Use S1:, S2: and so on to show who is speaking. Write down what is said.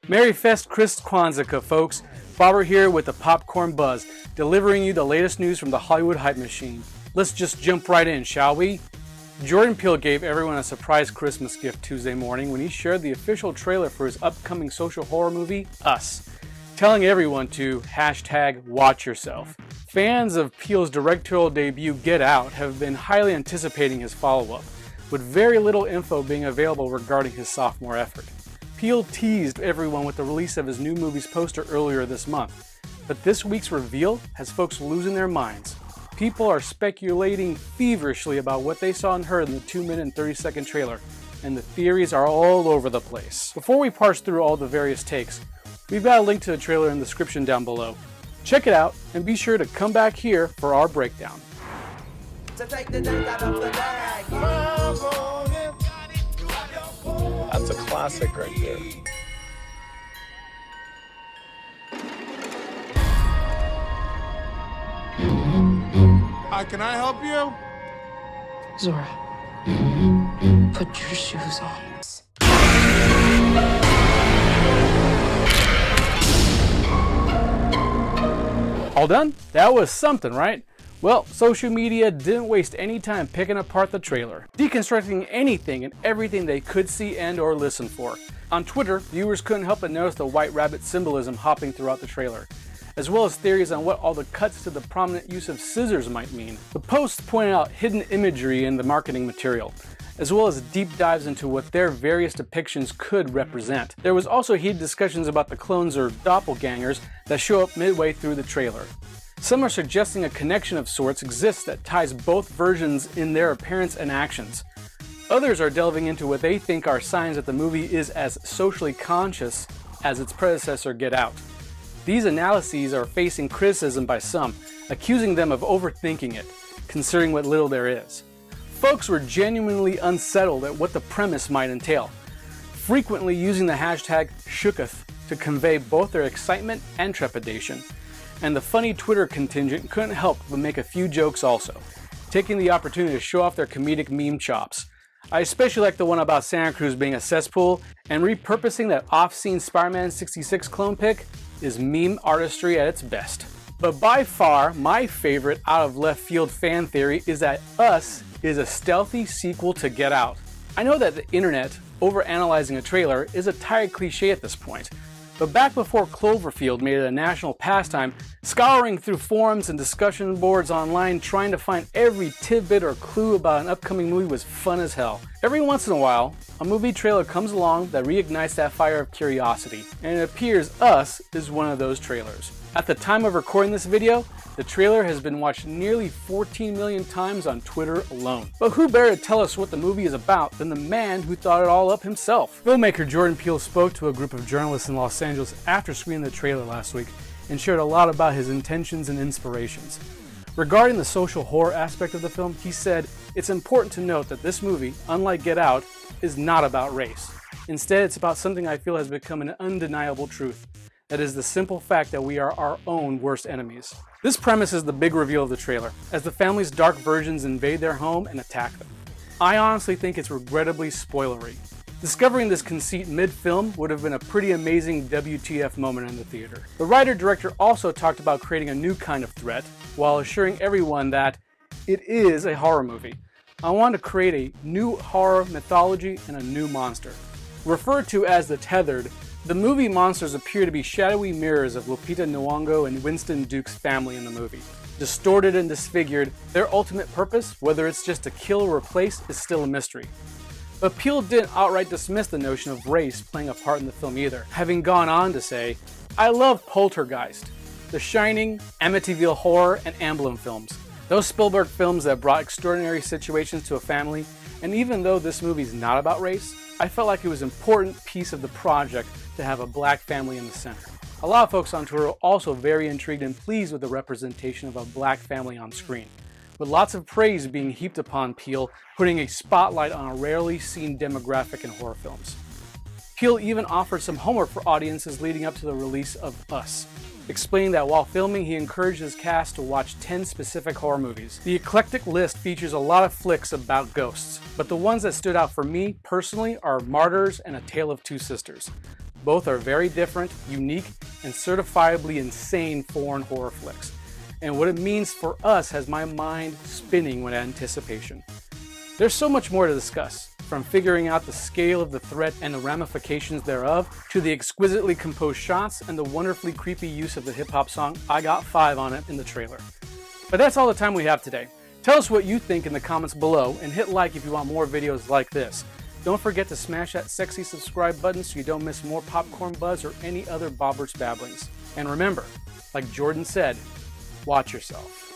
S1: Merry Fest Chris Kwanzaa, folks. Bobber here with the Popcorn Buzz, delivering you the latest news from the Hollywood Hype Machine. Let's just jump right in, shall we? Jordan Peele gave everyone a surprise Christmas gift Tuesday morning when he shared the official trailer for his upcoming social horror movie, Us, telling everyone to #watch yourself. Fans of Peele's directorial debut, Get Out, have been highly anticipating his follow-up, with very little info being available regarding his sophomore effort. Peele teased everyone with the release of his new movie's poster earlier this month, but this week's reveal has folks losing their minds. People are speculating feverishly about what they saw and heard in the 2-minute and 30-second trailer, and the theories are all over the place. Before we parse through all the various takes, we've got a link to the trailer in the description down below. Check it out, and be sure to come back here for our breakdown.
S2: That's a classic right there.
S3: Can I help you?
S4: Zora, put your shoes on.
S1: All done? That was something, right? Well, social media didn't waste any time picking apart the trailer, deconstructing anything and everything they could see and or listen for. On Twitter, viewers couldn't help but notice the white rabbit symbolism hopping throughout the trailer, as well as theories on what all the cuts to the prominent use of scissors might mean. The posts pointed out hidden imagery in the marketing material, as well as deep dives into what their various depictions could represent. There was also heated discussions about the clones or doppelgangers that show up midway through the trailer. Some are suggesting a connection of sorts exists that ties both versions in their appearance and actions. Others are delving into what they think are signs that the movie is as socially conscious as its predecessor, Get Out. These analyses are facing criticism by some, accusing them of overthinking it, considering what little there is. Folks were genuinely unsettled at what the premise might entail, frequently using the hashtag #Shooketh to convey both their excitement and trepidation. And the funny Twitter contingent couldn't help but make a few jokes also, taking the opportunity to show off their comedic meme chops. I especially like the one about Santa Cruz being a cesspool, and repurposing that off-scene Spider-Man 66 clone pic is meme artistry at its best. But by far, my favorite out-of-left-field fan theory is that Us is a stealthy sequel to Get Out. I know that the internet overanalyzing a trailer is a tired cliche at this point, but back before Cloverfield made it a national pastime, scouring through forums and discussion boards online trying to find every tidbit or clue about an upcoming movie was fun as hell. Every once in a while, a movie trailer comes along that reignites that fire of curiosity, and it appears Us is one of those trailers. At the time of recording this video, the trailer has been watched nearly 14 million times on Twitter alone. But who better to tell us what the movie is about than the man who thought it all up himself? Filmmaker Jordan Peele spoke to a group of journalists in Los Angeles after screening the trailer last week and shared a lot about his intentions and inspirations. Regarding the social horror aspect of the film, he said, "It's important to note that this movie, unlike Get Out, is not about race. Instead, it's about something I feel has become an undeniable truth. That is the simple fact that we are our own worst enemies." This premise is the big reveal of the trailer, as the family's dark versions invade their home and attack them. I honestly think it's regrettably spoilery. Discovering this conceit mid-film would have been a pretty amazing WTF moment in the theater. The writer-director also talked about creating a new kind of threat, while assuring everyone that it is a horror movie. I want to create a new horror mythology and a new monster. Referred to as the Tethered, the movie monsters appear to be shadowy mirrors of Lupita Nyong'o and Winston Duke's family in the movie. Distorted and disfigured, their ultimate purpose, whether it's just to kill or replace, is still a mystery. But Peele didn't outright dismiss the notion of race playing a part in the film either, having gone on to say, "I love Poltergeist, The Shining, Amityville Horror, and Emblem films. Those Spielberg films that brought extraordinary situations to a family, and even though this movie's not about race, I felt like it was an important piece of the project to have a black family in the center." A lot of folks on Twitter are also very intrigued and pleased with the representation of a black family on screen, with lots of praise being heaped upon Peele, putting a spotlight on a rarely seen demographic in horror films. Peele even offered some homework for audiences leading up to the release of Us, explaining that while filming he encouraged his cast to watch 10 specific horror movies. The eclectic list features a lot of flicks about ghosts, but the ones that stood out for me personally are Martyrs and A Tale of Two Sisters. Both are very different, unique, and certifiably insane foreign horror flicks. And what it means for us has my mind spinning with anticipation. There's so much more to discuss, from figuring out the scale of the threat and the ramifications thereof, to the exquisitely composed shots and the wonderfully creepy use of the hip-hop song I Got 5 on it in the trailer. But that's all the time we have today. Tell us what you think in the comments below, and hit like if you want more videos like this. Don't forget to smash that sexy subscribe button so you don't miss more popcorn buzz or any other Bobberts babblings. And remember, like Jordan said, watch yourself.